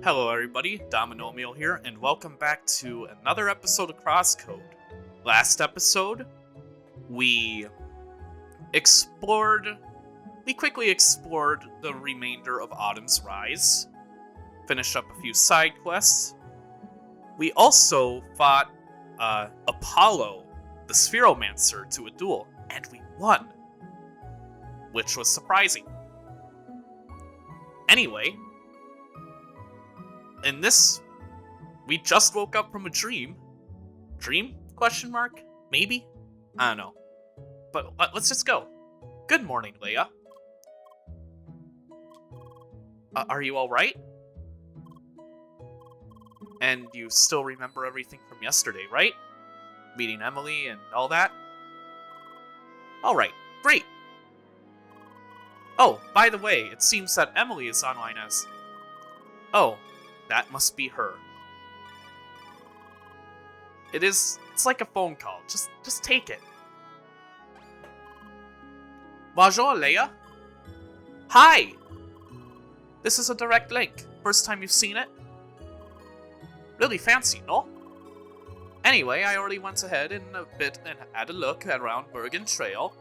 Hello everybody, Dominomial here, and welcome back to another episode of CrossCode. Last episode, we quickly explored the remainder of Autumn's Rise, finished up a few side quests. We also fought Apollo, the Spheromancer, to a duel, and we won, which was surprising. Anyway, in this, we just woke up from a dream. Dream? Question mark? Maybe? I don't know. But let's just go. Good morning, Leia. Are you alright? And you still remember everything from yesterday, right? Meeting Emily and all that? Alright, great. Oh, by the way, it seems that Emily is online as... Oh, that must be her. It's like a phone call. Just take it. Bonjour, Leia. Hi! This is a direct link. First time you've seen it? Really fancy, no? Anyway, I already went ahead in a bit and had a look around Bergen Trail.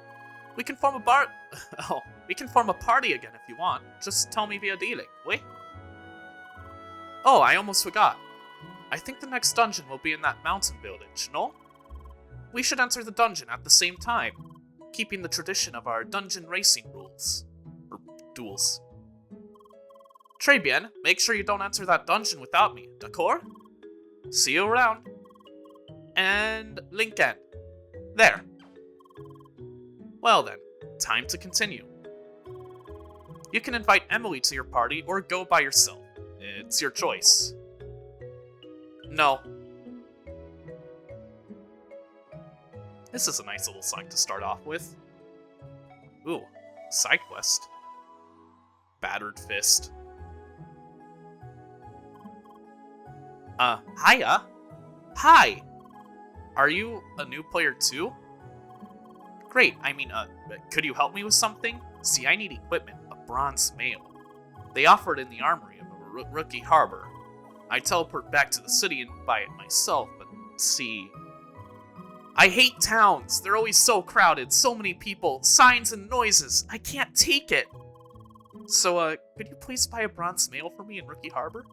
We can form a we can form a party again if you want. Just tell me via D-Link, wait? Oh, I almost forgot. I think the next dungeon will be in that mountain village, no? We should enter the dungeon at the same time, keeping the tradition of our dungeon racing rules. Or duels. Très bien, make sure you don't enter that dungeon without me, d'accord? See you around. And link end. There. Well then, time to continue. You can invite Emily to your party or go by yourself. It's your choice. No. This is a nice little site to start off with. Ooh, side quest. Battered Fist. Hiya. Hi. Are you a new player too? Great, could you help me with something? See, I need equipment, a bronze mail. They offer it in the armory of Rookie Harbor. I teleport back to the city and buy it myself, but see... I hate towns! They're always so crowded, so many people, signs and noises. I can't take it! So, could you please buy a bronze mail for me in Rookie Harbor?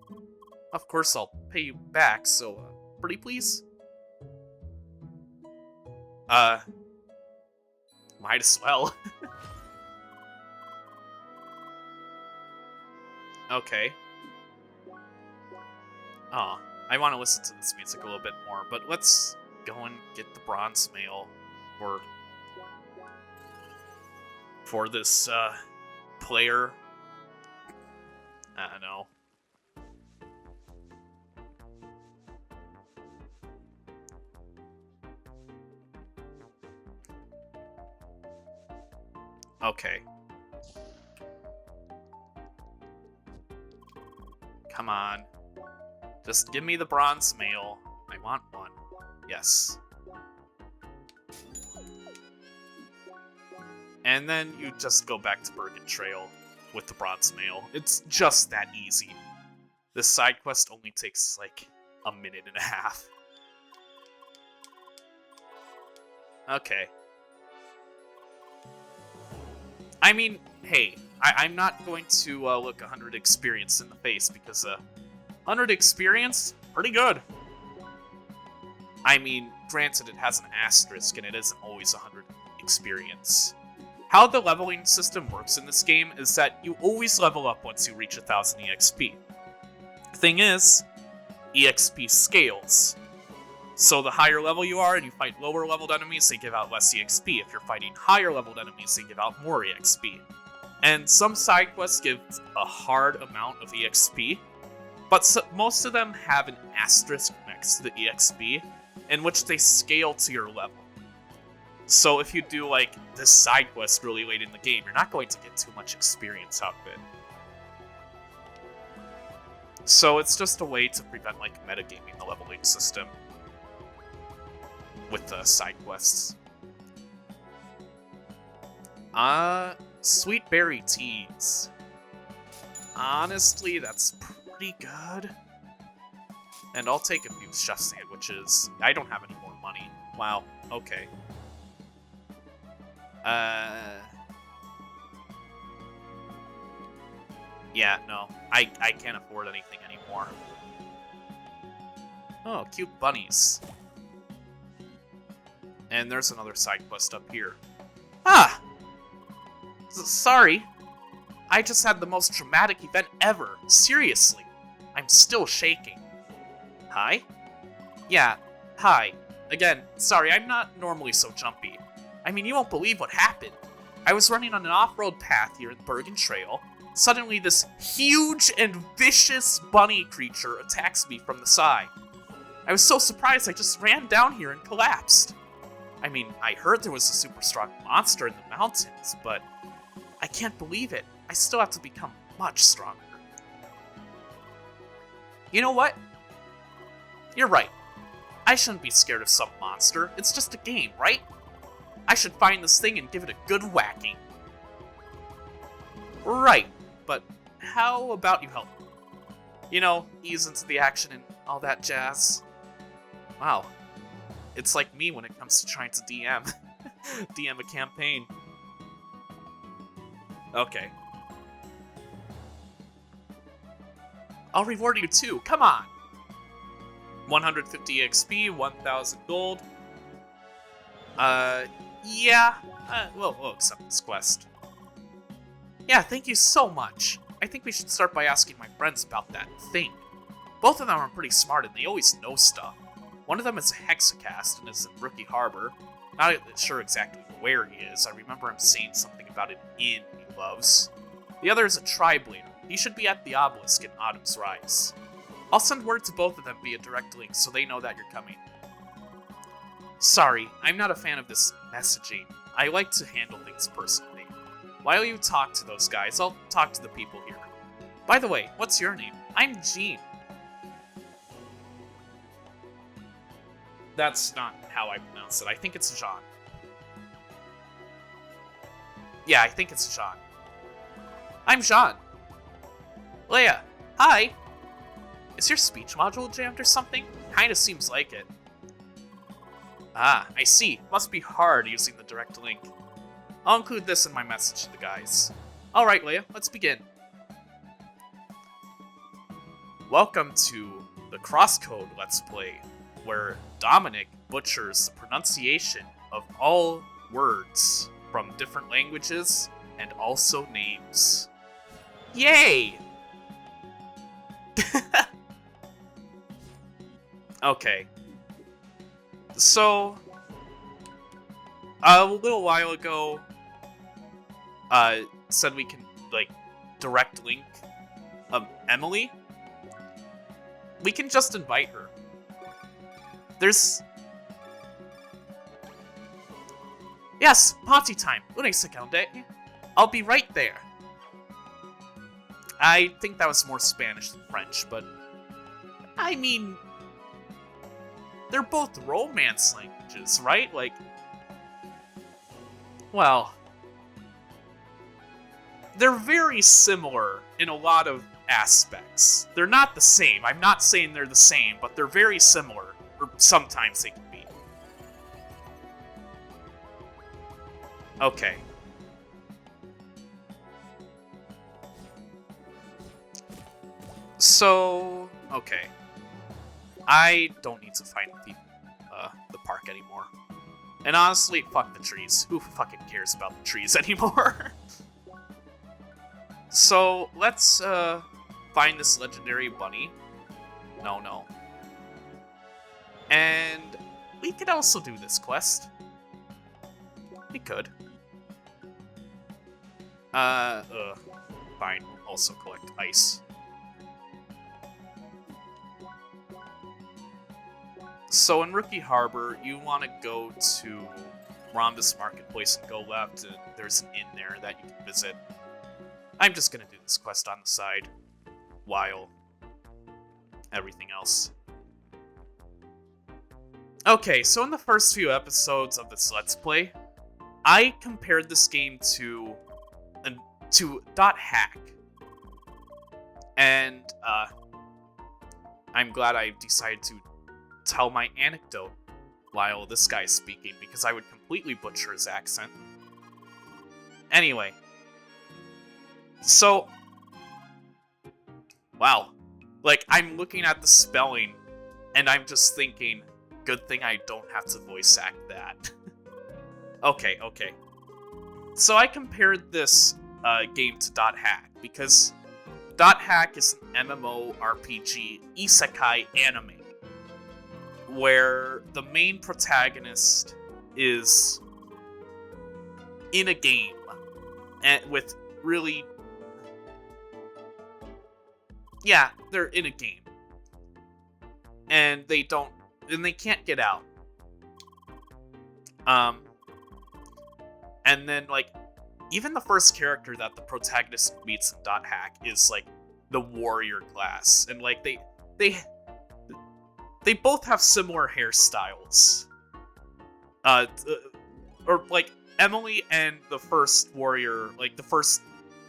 Of course I'll pay you back, so, pretty please? Might as well. Okay. Oh, I want to listen to this music a little bit more, but let's go and get the bronze mail for this, player. I don't know. Okay. Come on. Just give me the bronze mail. I want one. Yes. And then you just go back to Bergen Trail with the bronze mail. It's just that easy. This side quest only takes like a minute and a half. Okay. I mean, hey, I'm not going to look 100 experience in the face because 100 experience, pretty good. I mean, granted, it has an asterisk and it isn't always 100 experience. How the leveling system works in this game is that you always level up once you reach 1000 EXP. Thing is, EXP scales. So the higher level you are and you fight lower leveled enemies, they give out less EXP. If you're fighting higher leveled enemies, they give out more EXP. And some side quests give a hard amount of EXP, but most of them have an asterisk next to the EXP, in which they scale to your level. So if you do like this side quest really late in the game, you're not going to get too much experience out of it. So it's just a way to prevent like metagaming the leveling system with the side quests. Sweet berry teas. Honestly, that's pretty good. And I'll take a few chef sandwiches. I don't have any more money. Wow, okay. Yeah, no. I can't afford anything anymore. Oh, cute bunnies. And there's another side quest up here. Ah! Sorry. I just had the most dramatic event ever. Seriously. I'm still shaking. Hi? Yeah, hi. Again, sorry, I'm not normally so jumpy. I mean, you won't believe what happened. I was running on an off-road path here in Bergen Trail. Suddenly, this huge and vicious bunny creature attacks me from the side. I was so surprised I just ran down here and collapsed. I mean, I heard there was a super strong monster in the mountains, but I can't believe it. I still have to become much stronger. You know what? You're right. I shouldn't be scared of some monster. It's just a game, right? I should find this thing and give it a good whacking. Right, but how about you help me? You know, ease into the action and all that jazz. Wow. It's like me when it comes to trying to DM. DM a campaign. Okay. I'll reward you too, come on! 150 XP, 1000 gold. Yeah. We'll accept this quest. Yeah, thank you so much. I think we should start by asking my friends about that thing. Both of them are pretty smart and they always know stuff. One of them is a hexacast and is in Rookie Harbor. Not sure exactly where he is. I remember him saying something about an inn he loves. The other is a tri-blader. He should be at the obelisk in Autumn's Rise. I'll send word to both of them via direct link so they know that you're coming. Sorry, I'm not a fan of this messaging. I like to handle things personally. While you talk to those guys, I'll talk to the people here. By the way, what's your name? I'm Jean. That's not how I pronounce it. I think it's Jean. Yeah, I think it's Jean. I'm Jean. Leia, hi. Is your speech module jammed or something? Kinda seems like it. Ah, I see. Must be hard using the direct link. I'll include this in my message to the guys. Alright, Leia, let's begin. Welcome to the CrossCode Let's Play, where Dominic butchers the pronunciation of all words from different languages and also names. Yay! Okay. So, a little while ago, said we can, like, direct link, Emily. We can just invite her. There's... Yes, party time. Una seconde. I'll be right there. I think that was more Spanish than French, but... I mean... They're both Romance languages, right? Like... Well... They're very similar in a lot of aspects. They're not the same. I'm not saying they're the same, but they're very similar. Or sometimes they can be. Okay. So, okay. I don't need to find the park anymore. And honestly, fuck the trees. Who fucking cares about the trees anymore? So, let's find this legendary bunny. No. And we could also do this quest. We could. Fine. Also collect ice. So in Rookie Harbor, you want to go to Rhombus Marketplace and go left, and there's an inn there that you can visit. I'm just gonna do this quest on the side, while everything else. Okay, so in the first few episodes of this Let's Play, I compared this game to Hack. And, I'm glad I decided to tell my anecdote while this guy's speaking, because I would completely butcher his accent. Anyway. So... Wow. Like, I'm looking at the spelling, and I'm just thinking, good thing I don't have to voice act that. Okay. So I compared this game to .hack, because .hack is an MMORPG isekai anime, where the main protagonist is in a game, and with really... Yeah, they're in a game. And they can't get out. And then, like, even the first character that the protagonist meets in .hack is, like, the warrior class. And, like, they both have similar hairstyles. Or, like, Emily and the first warrior, like, the first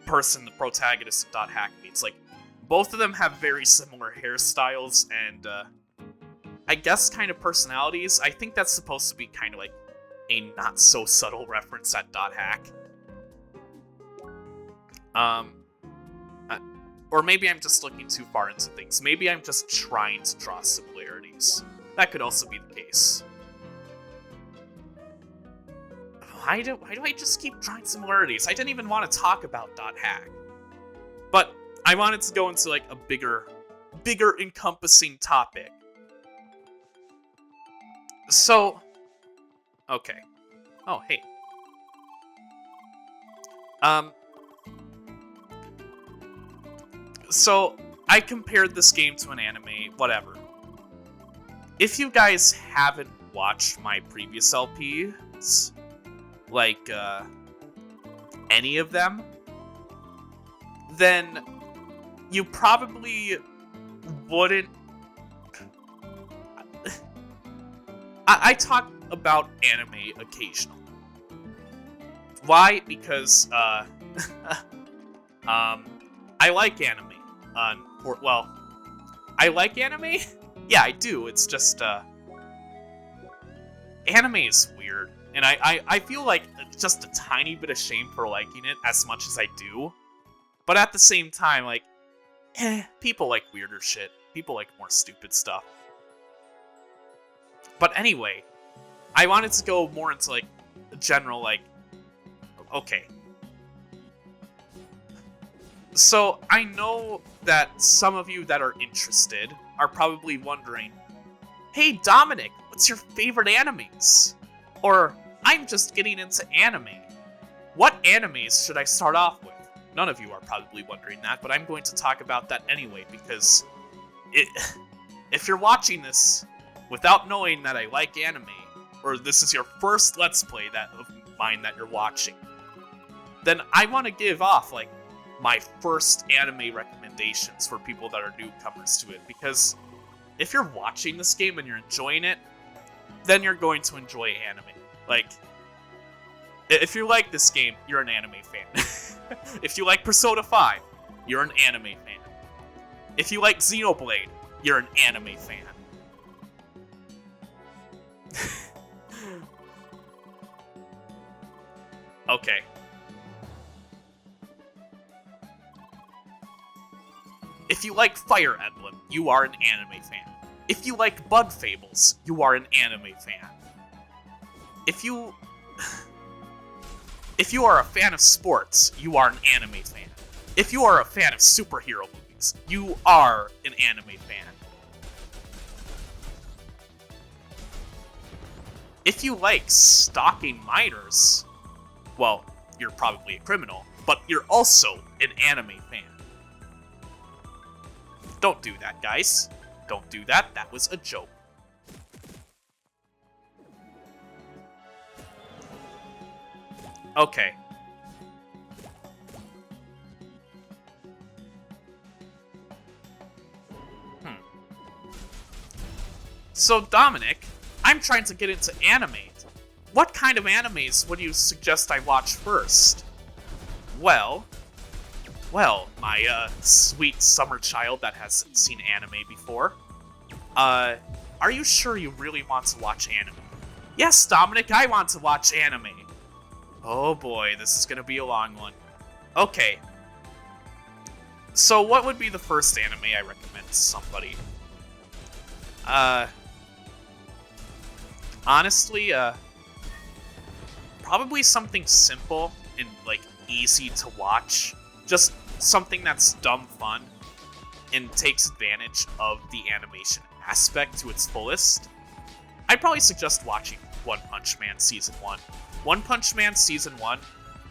person the protagonist of .hack meets, like, both of them have very similar hairstyles and, I guess kind of personalities. I think that's supposed to be kind of like a not-so-subtle reference at .hack. Or maybe I'm just looking too far into things. Maybe I'm just trying to draw similarities. That could also be the case. Why do I just keep drawing similarities? I didn't even want to talk about .hack. But I wanted to go into, like, a bigger encompassing topic. So, okay. Oh, hey. So, I compared this game to an anime, whatever. If you guys haven't watched my previous LPs, like, any of them, then you probably wouldn't... I talk about anime occasionally. Why? Because, I like anime. I like anime? Yeah, I do. It's just, anime is weird. And I feel like just a tiny bit of shame for liking it as much as I do. But at the same time, like, people like weirder shit. People like more stupid stuff. But anyway, I wanted to go more into, like, general, like, okay. So, I know that some of you that are interested are probably wondering, hey, Dominic, what's your favorite animes? Or, I'm just getting into anime. What animes should I start off with? None of you are probably wondering that, but I'm going to talk about that anyway, because if you're watching this without knowing that I like anime, or this is your first Let's Play of mine that you're watching, then I want to give off, like, my first anime recommendations for people that are newcomers to it, because if you're watching this game and you're enjoying it, then you're going to enjoy anime. Like, if you like this game, you're an anime fan. If you like Persona 5, you're an anime fan. If you like Xenoblade, you're an anime fan. Okay. If you like Fire Emblem, you are an anime fan. If you like Bug Fables, you are an anime fan. If you are a fan of sports, you are an anime fan. If you are a fan of superhero movies, you are an anime fan. If you like stalking minors, well, you're probably a criminal, but you're also an anime fan. Don't do that, guys. Don't do that. That was a joke. Okay. So, Dominic, I'm trying to get into anime. What kind of animes would you suggest I watch first? Well, my sweet summer child that hasn't seen anime before, Are you sure you really want to watch anime? Yes, Dominic, I want to watch anime. Oh boy, this is gonna be a long one. Okay. So what would be the first anime I recommend to somebody? Honestly, probably something simple and, like, easy to watch. Just something that's dumb fun and takes advantage of the animation aspect to its fullest. I'd probably suggest watching One Punch Man Season 1. One Punch Man Season 1,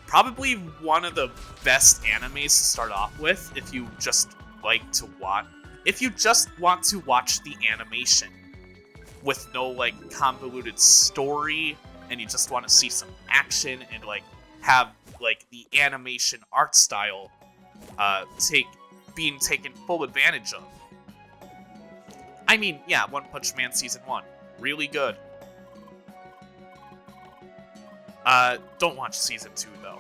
probably one of the best animes to start off with if you just like to watch. If you just want to watch the animation with no, like, convoluted story, and you just want to see some action and, like, have, like, the animation art style being taken full advantage of. I mean, yeah, One Punch Man Season 1. Really good. Don't watch Season 2, though.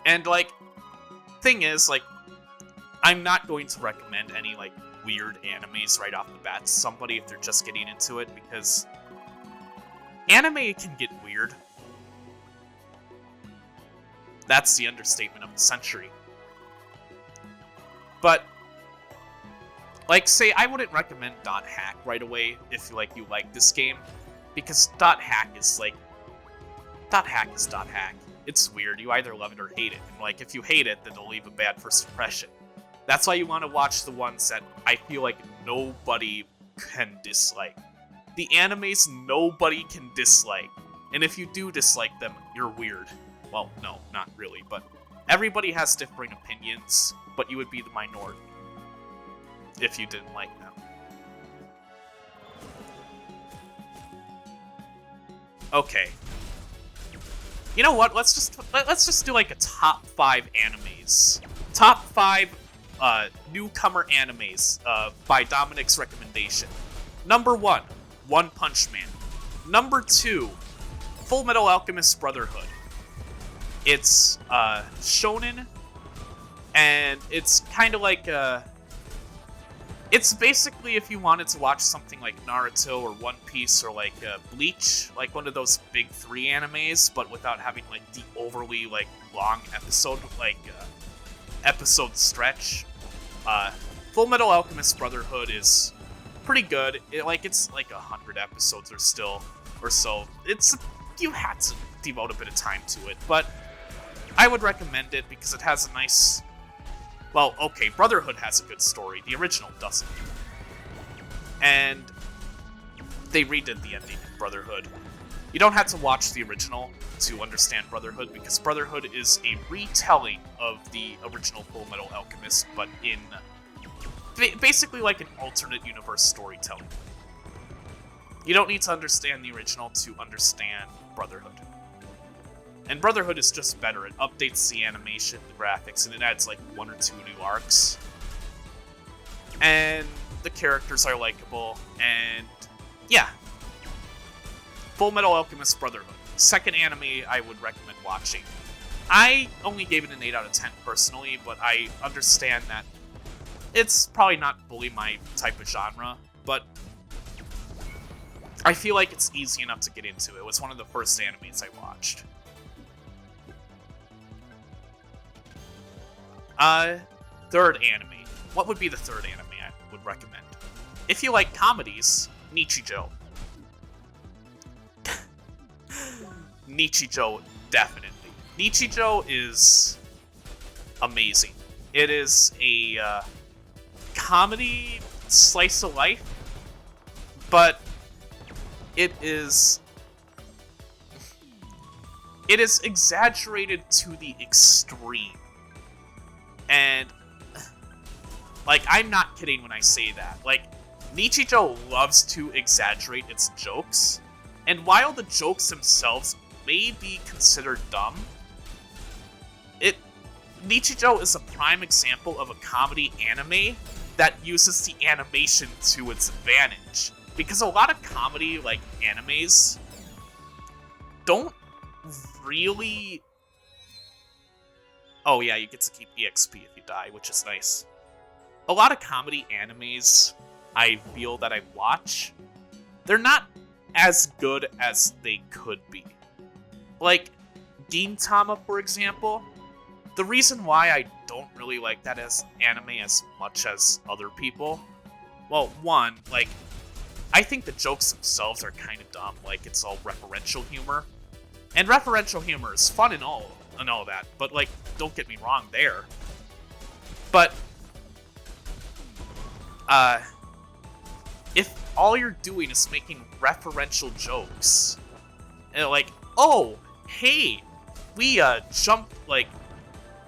And, like, thing is, like, I'm not going to recommend any, like, weird animes right off the bat to somebody if they're just getting into it, because anime can get weird. That's the understatement of the century. But, like, say, I wouldn't recommend Dot Hack right away if, like, you like this game, because Dot Hack is, like, Dot Hack is Dot Hack. It's weird. You either love it or hate it. And, like, if you hate it, then it'll leave a bad first impression. That's why you want to watch the ones that I feel like nobody can dislike. The animes nobody can dislike. And if you do dislike them, you're weird. Well, no, not really, but everybody has differing opinions, but you would be the minority if you didn't like them. Okay. You know what? Let's just do, like, a top 5 animes. Top 5 newcomer animes by Dominic's recommendation. Number 1, One Punch Man. Number 2, Full Metal Alchemist Brotherhood. It's shonen, and it's kind of like it's basically if you wanted to watch something like Naruto or One Piece or, like, Bleach, like one of those big 3 animes, but without having, like, the overly, like, long episode, like, episode stretch. Full Metal Alchemist Brotherhood is pretty good. It's like 100 episodes or so. You had to devote a bit of time to it, but I would recommend it because it has a nice... Well, okay, Brotherhood has a good story. The original doesn't. And they redid the ending in Brotherhood. You don't have to watch the original to understand Brotherhood, because Brotherhood is a retelling of the original Full Metal Alchemist, but in basically like an alternate universe storytelling. You don't need to understand the original to understand Brotherhood. And Brotherhood is just better. It updates the animation, the graphics, and it adds like 1 or 2 new arcs. And the characters are likable, and yeah. Full Metal Alchemist Brotherhood. Second anime I would recommend watching. I only gave it an 8 out of 10 personally, but I understand that it's probably not fully my type of genre, but I feel like it's easy enough to get into. It was one of the first animes I watched. Third anime. What would be the third anime I would recommend? If you like comedies, Nichijou. Nichijou, definitely. Nichijou is amazing. It is a comedy slice of life, but it is exaggerated to the extreme. And, like, I'm not kidding when I say that. Like, Nichijou loves to exaggerate its jokes, and while the jokes themselves may be considered dumb, Nichijou is a prime example of a comedy anime that uses the animation to its advantage. Because a lot of comedy, like, animes don't really... Oh yeah, you get to keep EXP if you die, which is nice. a lot of comedy animes I feel that I watch, they're not as good as they could be. Like, Gintama, for example, the reason why I don't really like that as anime as much as other people, well, one, like, I think the jokes themselves are kind of dumb, like, it's all referential humor. And referential humor is fun and all that, but, like, don't get me wrong there. But, if all you're doing is making referential jokes, and like, oh, hey, we, jumped, like,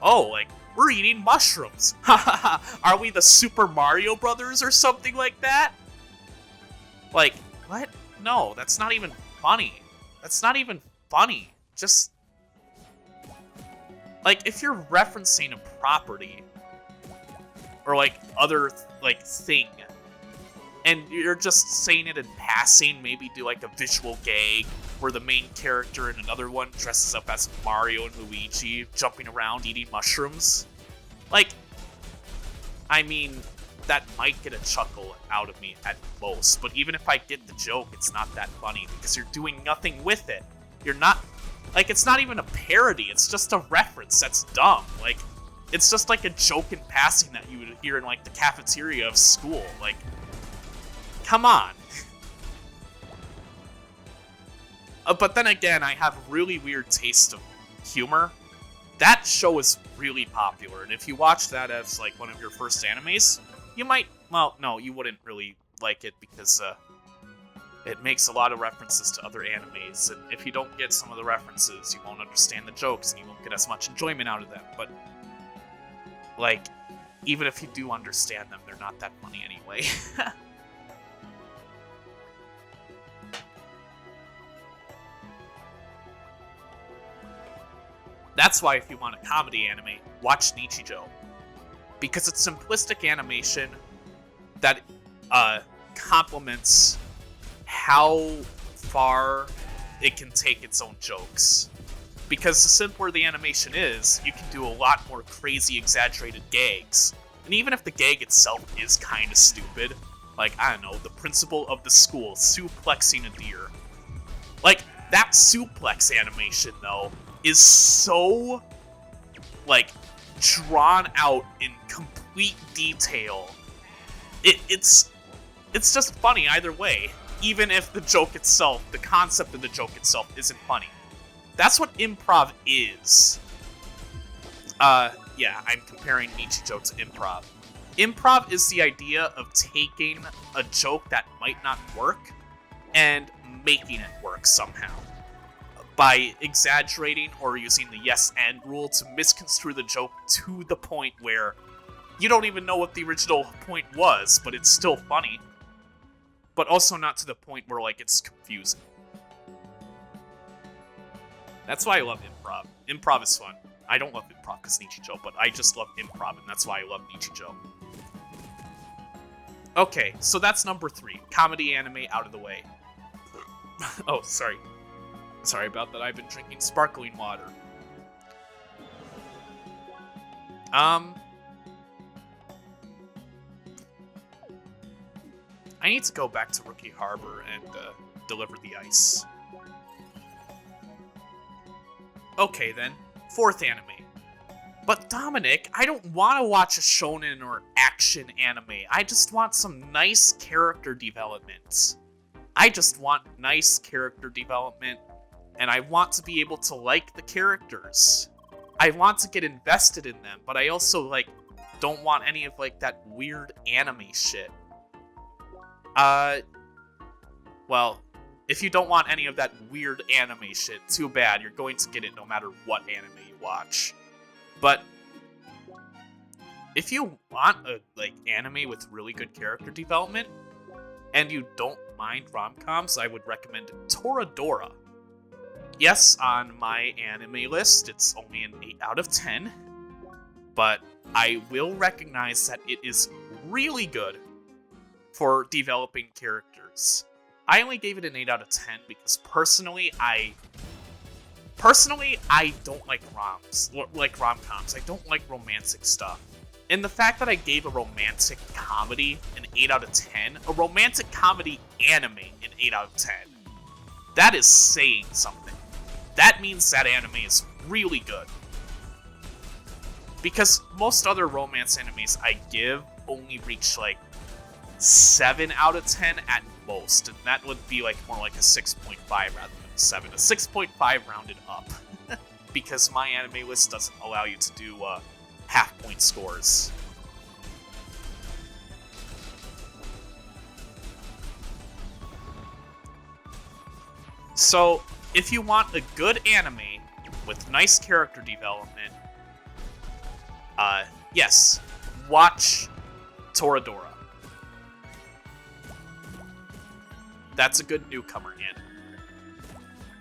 oh, like, we're eating mushrooms. Are we the Super Mario Brothers or something like that? Like, what? No, that's not even funny. That's not even funny. Just, like, if you're referencing a property, or, like, other, like, thing, and you're just saying it in passing, maybe do, like, a visual gag, where the main character in another one dresses up as Mario and Luigi, jumping around eating mushrooms. Like, I mean, that might get a chuckle out of me at most, but even if I get the joke, it's not that funny, because you're doing nothing with it. You're not, like, it's not even a parody, it's just a reference. That's dumb. Like, it's just like a joke in passing that you would hear in, like, the cafeteria of school. Like, come on. But then again, I have really weird taste of humor. That show is really popular, and if you watch that as, like, one of your first animes, you might, well, no, you wouldn't really like it, because, it makes a lot of references to other animes, and if you don't get some of the references, you won't understand the jokes, and you won't get as much enjoyment out of them, but, like, even if you do understand them, they're not that funny anyway. That's why if you want a comedy anime, watch Nichijou. Because it's simplistic animation that complements how far it can take its own jokes. Because the simpler the animation is, you can do a lot more crazy, exaggerated gags. And even if the gag itself is kind of stupid, like, I don't know, the principal of the school suplexing a deer. Like, that suplex animation, though, is so, like, drawn out in complete detail. It's just funny either way, even if the joke itself, the concept of the joke itself, isn't funny. That's what improv is. Yeah, I'm comparing Nichijou to improv. Improv is the idea of taking a joke that might not work and making it work somehow, by exaggerating or using the yes and rule to misconstrue the joke to the point where you don't even know what the original point was, but it's still funny. But also not to the point where, like, it's confusing. That's why I love improv. Improv is fun. I don't love improv because Nichijou, but I just love improv, and that's why I love Nichijou. Okay, so that's number 3. Comedy anime out of the way. Oh, sorry. Sorry about that, I've been drinking sparkling water. I need to go back to Rookie Harbor and deliver the ice. Okay then, 4th anime. But Dominic, I don't want to watch a shonen or action anime. I just want some nice character development. I just want nice character development, and I want to be able to like the characters. I want to get invested in them, but I also, like, don't want any of, like, that weird anime shit. Well, if you don't want any of that weird anime shit, too bad. You're going to get it no matter what anime you watch. But if you want a, like, anime with really good character development, and you don't mind rom-coms, I would recommend Toradora. Yes, on my anime list, it's only an 8 out of 10, but I will recognize that it is really good for developing characters. I only gave it an 8 out of 10 because personally, I don't like rom-coms. I don't like romantic stuff. And the fact that I gave a romantic comedy an 8 out of 10, a romantic comedy anime an 8 out of 10, that is saying something. That means that anime is really good. Because most other romance animes I give only reach like 7 out of 10 at most, and that would be like more like a 6.5 rather than a 7. A 6.5 rounded up. Because my anime list doesn't allow you to do half-point scores. So, if you want a good anime with nice character development, yes, watch Toradora. That's a good newcomer anime.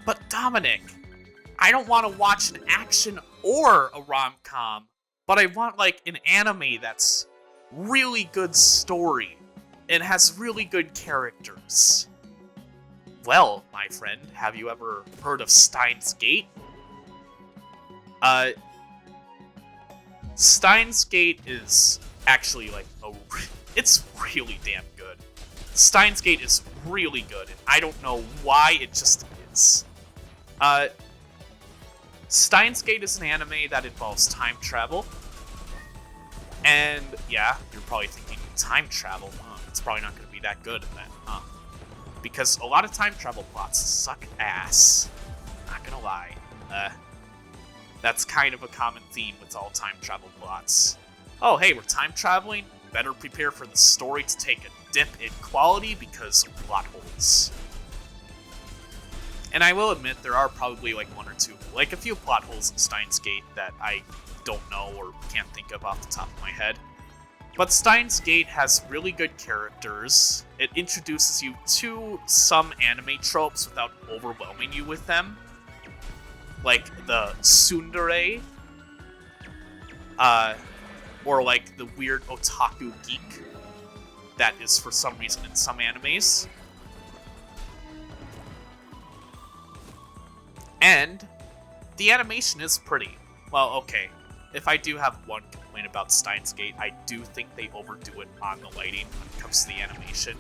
But Dominic, I don't want to watch an action or a rom-com, but I want like an anime that's really good story and has really good characters. Well, my friend, have you ever heard of Steins Gate? Steins Gate is actually like it's really damn good. Steins Gate is really good, and I don't know why, it just is. Steins Gate is an anime that involves time travel. And yeah, you're probably thinking, time travel? It's probably not going to be that good in that, huh? Because a lot of time travel plots suck ass. Not gonna lie. That's kind of a common theme with all time travel plots. Oh, hey, we're time traveling? Better prepare for the story to take a dip in quality because of plot holes. And I will admit, there are probably like one or two, like a few plot holes in Steins Gate that I don't know or can't think of off the top of my head. But Steins Gate has really good characters. It introduces you to some anime tropes without overwhelming you with them. Like the tsundere, or like the weird otaku geek that is for some reason in some animes. And the animation is pretty. Well, okay. If I do have one complaint about Steins Gate, I do think they overdo it on the lighting when it comes to the animation.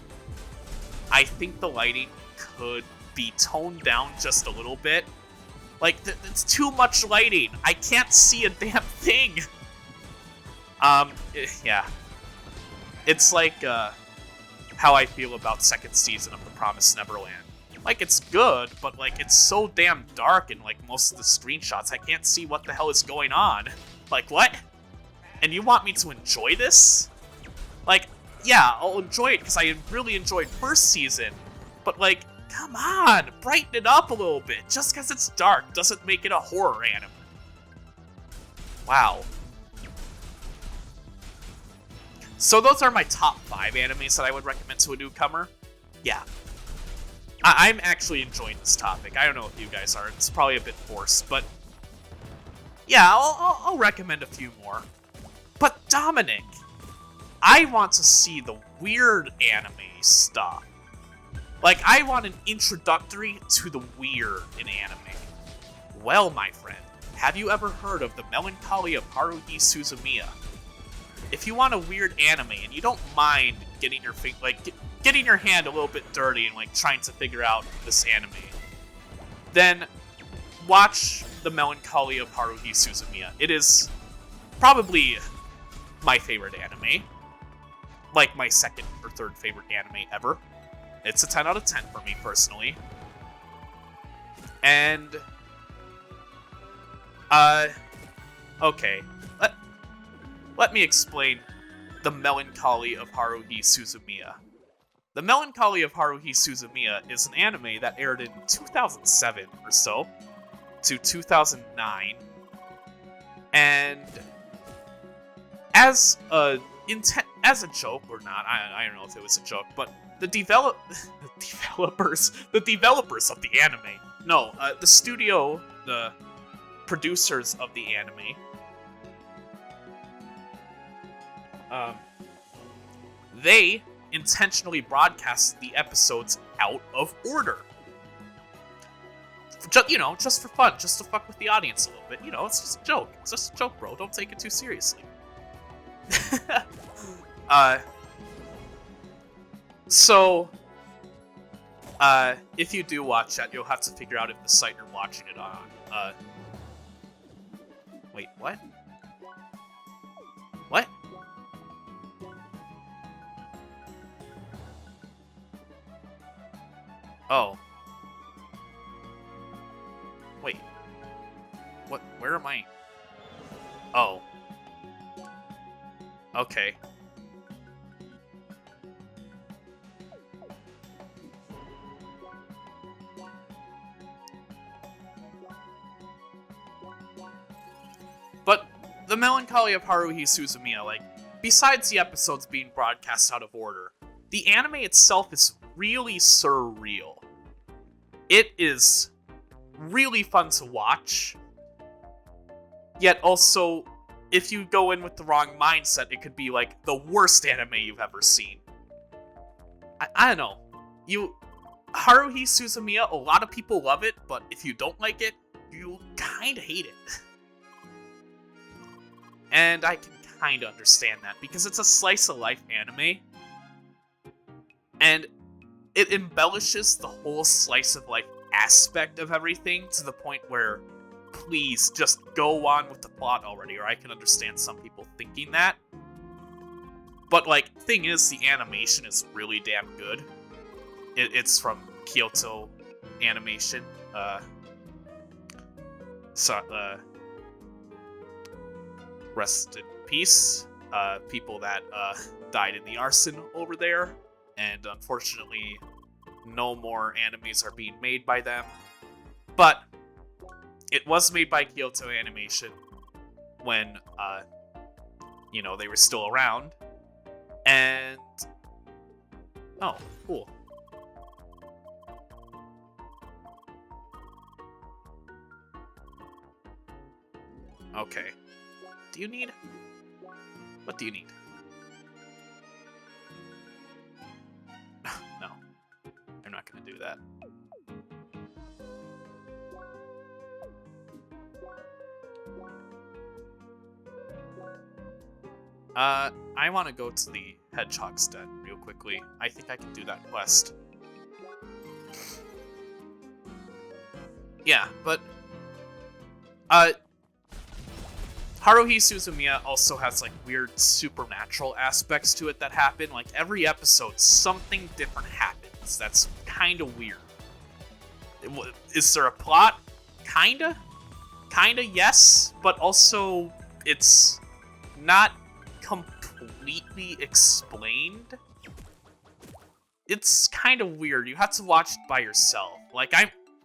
I think the lighting could be toned down just a little bit. Like, it's too much lighting. I can't see a damn thing. Yeah. It's like, how I feel about second season of The Promised Neverland. Like, it's good, but, like, it's so damn dark in, like, most of the screenshots, I can't see what the hell is going on. Like, what? And you want me to enjoy this? Like, yeah, I'll enjoy it because I really enjoyed first season, but, like, come on, brighten it up a little bit. Just because it's dark doesn't make it a horror anime. Wow. So those are my top 5 animes that I would recommend to a newcomer. Yeah. I'm actually enjoying this topic. I don't know if you guys are. It's probably a bit forced, but yeah, I'll recommend a few more. But Dominic, I want to see the weird anime stuff. Like, I want an introductory to the weird in anime. Well, my friend, have you ever heard of The Melancholy of Haruhi Suzumiya? If you want a weird anime and you don't mind getting your getting your hand a little bit dirty and like trying to figure out this anime, then watch The Melancholy of Haruhi Suzumiya. It is probably my favorite anime. Like my second or third favorite anime ever. It's a 10 out of 10 for me personally. And okay. Let me explain The Melancholy of Haruhi Suzumiya. The Melancholy of Haruhi Suzumiya is an anime that aired in 2007 or so to 2009. And as a joke or not, I don't know if it was a joke, but the developers of the anime, the studio, the producers of the anime, they intentionally broadcast the episodes out of order. Just for fun, just to fuck with the audience a little bit. It's just a joke. It's just a joke, bro. Don't take it too seriously. So, if you do watch that, you'll have to figure out if the site you're watching it on, wait, what? What? Oh. Wait. What? Where am I? Oh. Okay. But the melancholy of Haruhi Suzumiya, like, besides the episodes being broadcast out of order, the anime itself is really surreal. It is really fun to watch, yet also, if you go in with the wrong mindset, it could be like the worst anime you've ever seen. I don't know. Haruhi Suzumiya, a lot of people love it, but if you don't like it, you kinda hate it. And I can kinda understand that, because it's a slice-of-life anime, and it embellishes the whole slice-of-life aspect of everything to the point where, please, just go on with the plot already, or I can understand some people thinking that. But, like, thing is, the animation is really damn good. It's from Kyoto Animation. Rest in peace, people that died in the arson over there, and unfortunately, no more animes are being made by them. But it was made by Kyoto Animation when, they were still around, and oh, cool. Okay. Do you need? What do you need? No. I'm not gonna do that. I want to go to the hedgehogs den real quickly. I think I can do that quest. Yeah, but Haruhi Suzumiya also has, like, weird supernatural aspects to it that happen. Like, every episode, something different happens. That's kind of weird. Is there a plot? Kinda? Kinda, yes. But also, it's not completely explained. It's kind of weird. You have to watch it by yourself. Like,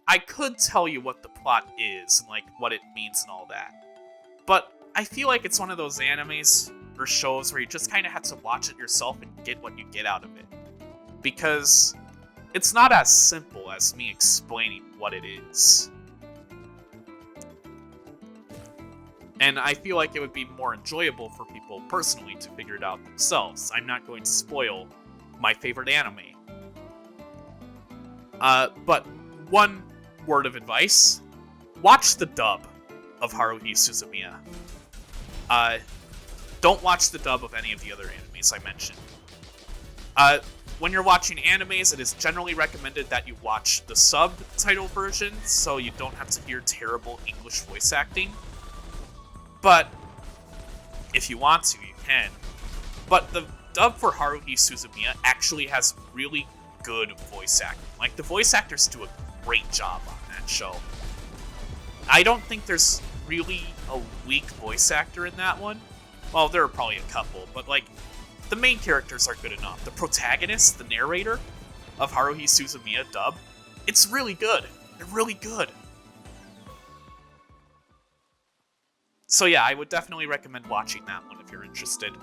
I could tell you what the plot is, and, like, what it means and all that. But I feel like it's one of those animes or shows where you just kind of have to watch it yourself and get what you get out of it. Because it's not as simple as me explaining what it is. And I feel like it would be more enjoyable for people personally to figure it out themselves. I'm not going to spoil my favorite anime. But one word of advice: watch the dub of Haruhi Suzumiya. Don't watch the dub of any of the other animes I mentioned. When you're watching animes, it is generally recommended that you watch the subtitle version, so you don't have to hear terrible English voice acting. But if you want to, you can. But the dub for Haruhi Suzumiya actually has really good voice acting. Like, the voice actors do a great job on that show. I don't think there's really a weak voice actor in that one. Well, there are probably a couple, but, like, the main characters are good enough. The protagonist, the narrator of Haruhi Suzumiya dub, it's really good. They're really good. So yeah, I would definitely recommend watching that one if you're interested.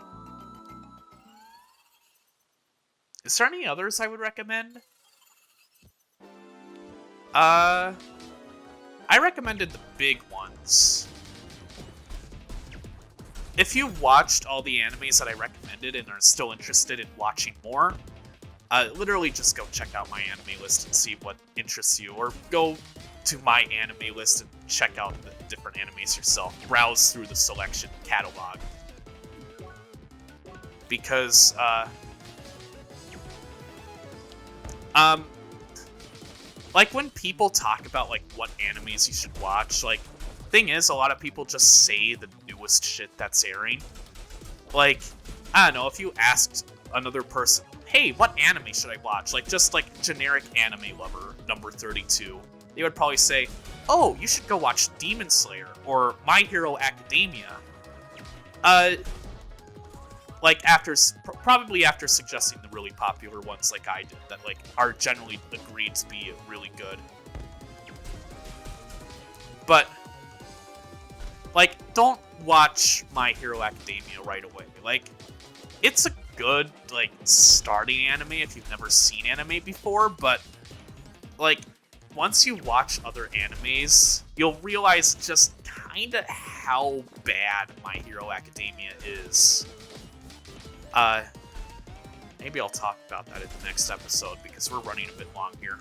Is there any others I would recommend? I recommended the big ones. If you've watched all the animes that I recommended and are still interested in watching more, literally just go check out my anime list and see what interests you, or go to my anime list and check out the different animes yourself. Browse through the selection catalog. because, like, when people talk about, like, what animes you should watch, like, thing is, a lot of people just say the newest shit that's airing. Like, I don't know, if you asked another person, hey, what anime should I watch? Like, just, like, generic anime lover, number 32. They would probably say, oh, you should go watch Demon Slayer, or My Hero Academia. Like, probably after suggesting the really popular ones like I did, that, like, are generally agreed to be really good. But, like, don't watch My Hero Academia right away. Like, it's a good, like, starting anime if you've never seen anime before, but, like, once you watch other animes, you'll realize just kinda how bad My Hero Academia is. Maybe I'll talk about that in the next episode, because we're running a bit long here.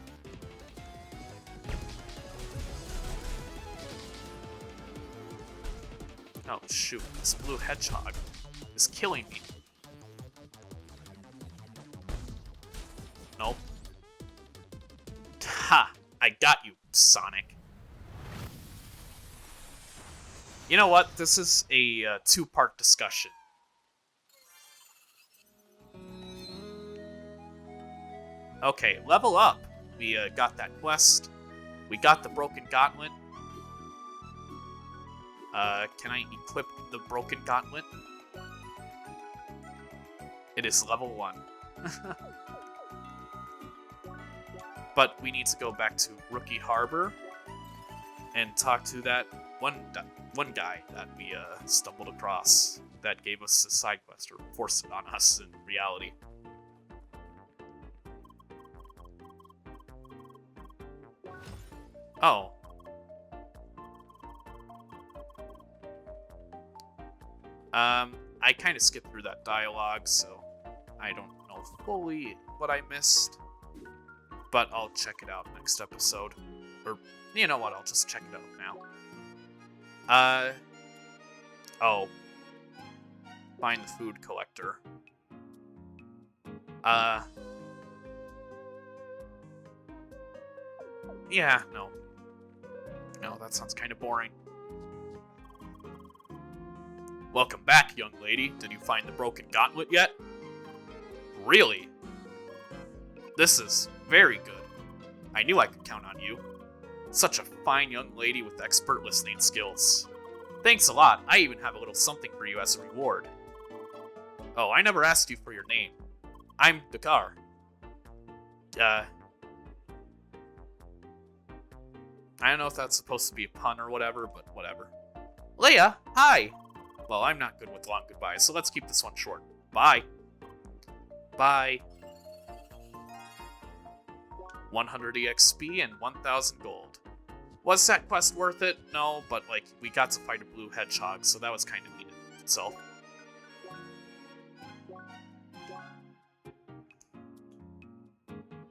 Oh, shoot. This blue hedgehog is killing me. Nope. Ha! I got you, Sonic. You know what? This is a two-part discussion. Okay, level up. We got that quest. We got the broken gauntlet. Can I equip the broken gauntlet? It is level 1. But we need to go back to Rookie Harbor and talk to that one guy that we stumbled across that gave us a side quest, or forced it on us in reality. Oh. I kind of skipped through that dialogue, so I don't know fully what I missed. But I'll check it out next episode. Or, you know what, I'll just check it out now. Oh. Find the food collector. Yeah, no. No, that sounds kind of boring. Welcome back, young lady. Did you find the broken gauntlet yet? Really? This is very good. I knew I could count on you. Such a fine young lady with expert listening skills. Thanks a lot. I even have a little something for you as a reward. Oh, I never asked you for your name. I'm Dakar. I don't know if that's supposed to be a pun or whatever, but whatever. Leia, hi! Well, I'm not good with long goodbyes, so let's keep this one short. Bye. Bye. 100 EXP and 1,000 gold. Was that quest worth it? No, but, like, we got to fight a blue hedgehog, so that was kind of neat in itself.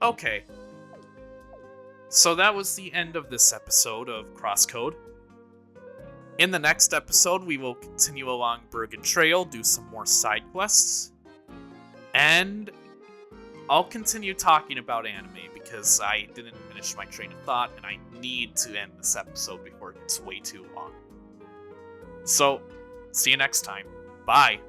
Okay. So that was the end of this episode of CrossCode. In the next episode, we will continue along Bergen Trail, do some more side quests, and I'll continue talking about anime because I didn't finish my train of thought, and I need to end this episode before it gets way too long. So, see you next time. Bye!